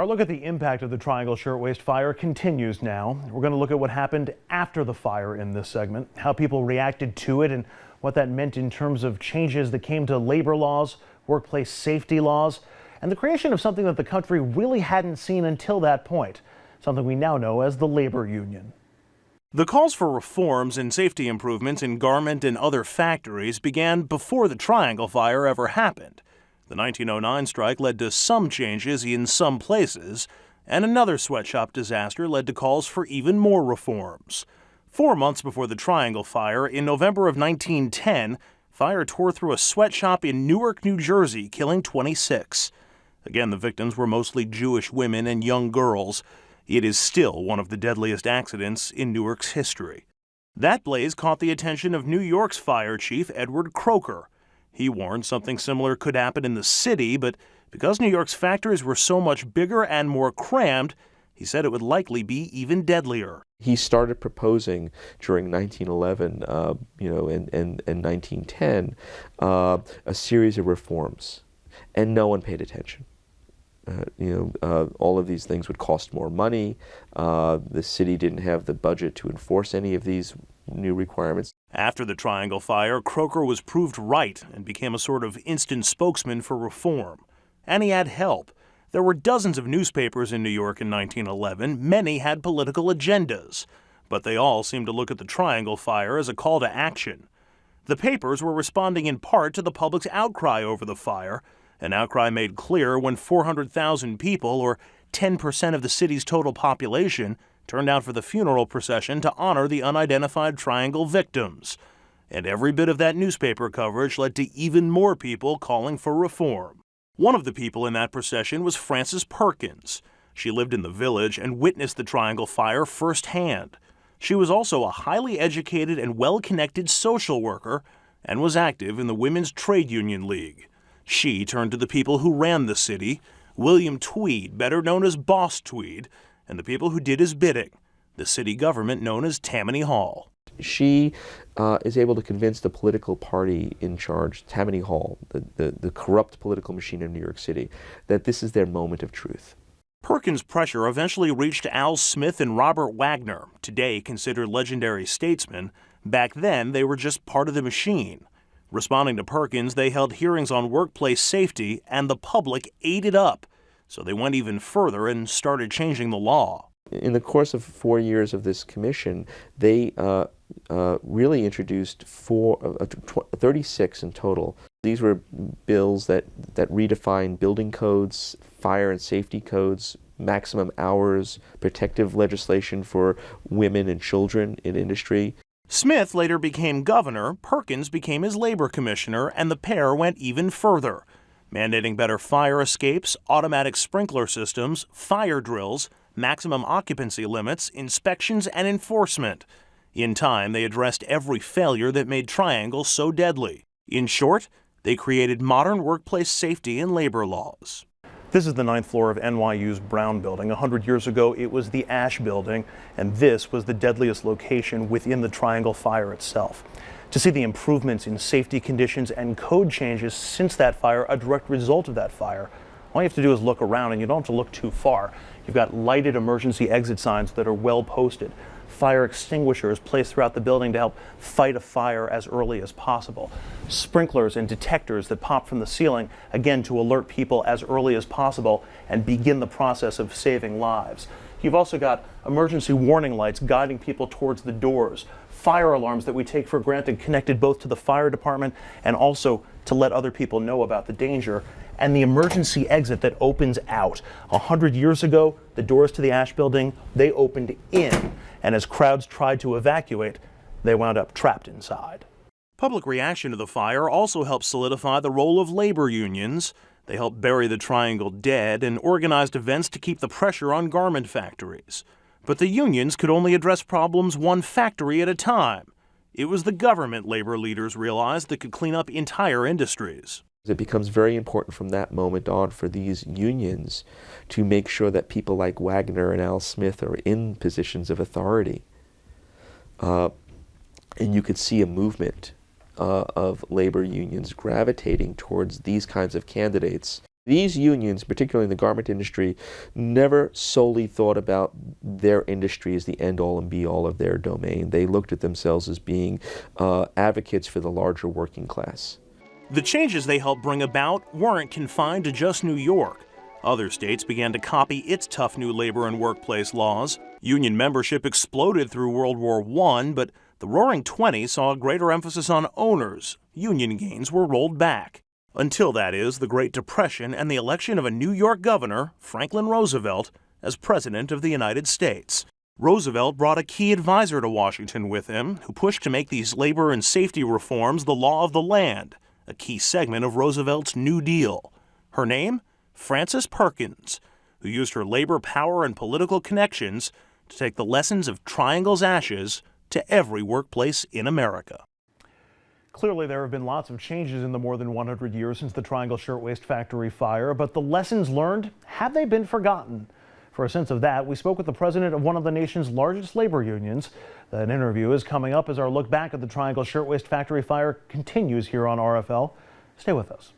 Our look at the impact of the Triangle Shirtwaist Fire continues now. We're going to look at what happened after the fire in this segment, how people reacted to it, and what that meant in terms of changes that came to labor laws, workplace safety laws, and the creation of something that the country really hadn't seen until that point, something we now know as the labor union. The calls for reforms and safety improvements in garment and other factories began before the Triangle Fire ever happened. The 1909 strike led to some changes in some places, and another sweatshop disaster led to calls for even more reforms. 4 months before the Triangle Fire, in November of 1910, fire tore through a sweatshop in Newark, New Jersey, killing 26. Again, the victims were mostly Jewish women and young girls. It is still one of the deadliest accidents in Newark's history. That blaze caught the attention of New York's fire chief, Edward Croker. He warned something similar could happen in the city, but because New York's factories were so much bigger and more crammed, he said it would likely be even deadlier. He started proposing during 1911, and 1910, a series of reforms, and no one paid attention. All of these things would cost more money. The city didn't have the budget to enforce any of these new requirements. After the Triangle Fire, Croker was proved right and became a sort of instant spokesman for reform. And he had help. There were dozens of newspapers in New York in 1911. Many had political agendas. But they all seemed to look at the Triangle Fire as a call to action. The papers were responding in part to the public's outcry over the fire, an outcry made clear when 400,000 people, or 10% of the city's total population, turned out for the funeral procession to honor the unidentified Triangle victims. And every bit of that newspaper coverage led to even more people calling for reform. One of the people in that procession was Frances Perkins. She lived in the Village and witnessed the Triangle Fire firsthand. She was also a highly educated and well-connected social worker and was active in the Women's Trade Union League. She turned to the people who ran the city, William Tweed, better known as Boss Tweed, and the people who did his bidding, the city government known as Tammany Hall. She is able to convince the political party in charge, Tammany Hall, the corrupt political machine of New York City, that this is their moment of truth. Perkins' pressure eventually reached Al Smith and Robert Wagner, today considered legendary statesmen. Back then, they were just part of the machine. Responding to Perkins, they held hearings on workplace safety, and the public ate it up. So they went even further and started changing the law. In the course of 4 years of this commission, they really introduced 36 in total. These were bills that redefined building codes, fire and safety codes, maximum hours, protective legislation for women and children in industry. Smith later became governor, Perkins became his labor commissioner, and the pair went even further, mandating better fire escapes, automatic sprinkler systems, fire drills, maximum occupancy limits, inspections, and enforcement. In time, they addressed every failure that made Triangle so deadly. In short, they created modern workplace safety and labor laws. This is the 9th floor of NYU's Brown Building. 100 years ago, it was the Ash Building, and this was the deadliest location within the Triangle Fire itself. To see the improvements in safety conditions and code changes since that fire, a direct result of that fire, all you have to do is look around, and you don't have to look too far. You've got lighted emergency exit signs that are well posted, fire extinguishers placed throughout the building to help fight a fire as early as possible, sprinklers and detectors that pop from the ceiling, again to alert people as early as possible and begin the process of saving lives. You've also got emergency warning lights guiding people towards the doors, fire alarms that we take for granted connected both to the fire department and also to let other people know about the danger, and the emergency exit that opens out. 100 years ago, the doors to the Ash Building, they opened in, and as crowds tried to evacuate, they wound up trapped inside. Public reaction to the fire also helped solidify the role of labor unions. They helped bury the Triangle dead and organized events to keep the pressure on garment factories. But the unions could only address problems one factory at a time. It was the government labor leaders realized that could clean up entire industries. It becomes very important from that moment on for these unions to make sure that people like Wagner and Al Smith are in positions of authority. And you could see a movement of labor unions gravitating towards these kinds of candidates. These unions, particularly in the garment industry, never solely thought about their industry as the end-all and be-all of their domain. They looked at themselves as being advocates for the larger working class. The changes they helped bring about weren't confined to just New York. Other states began to copy its tough new labor and workplace laws. Union membership exploded through World War I, but the Roaring '20s saw a greater emphasis on owners. Union gains were rolled back. Until, that is, the Great Depression and the election of a New York governor, Franklin Roosevelt, as President of the United States. Roosevelt brought a key advisor to Washington with him, who pushed to make these labor and safety reforms the law of the land, a key segment of Roosevelt's New Deal. Her name? Frances Perkins, who used her labor power and political connections to take the lessons of Triangle's ashes to every workplace in America. Clearly, there have been lots of changes in the more than 100 years since the Triangle Shirtwaist Factory fire, but the lessons learned, have they been forgotten? For a sense of that, we spoke with the president of one of the nation's largest labor unions. That interview is coming up as our look back at the Triangle Shirtwaist Factory fire continues here on RFL. Stay with us.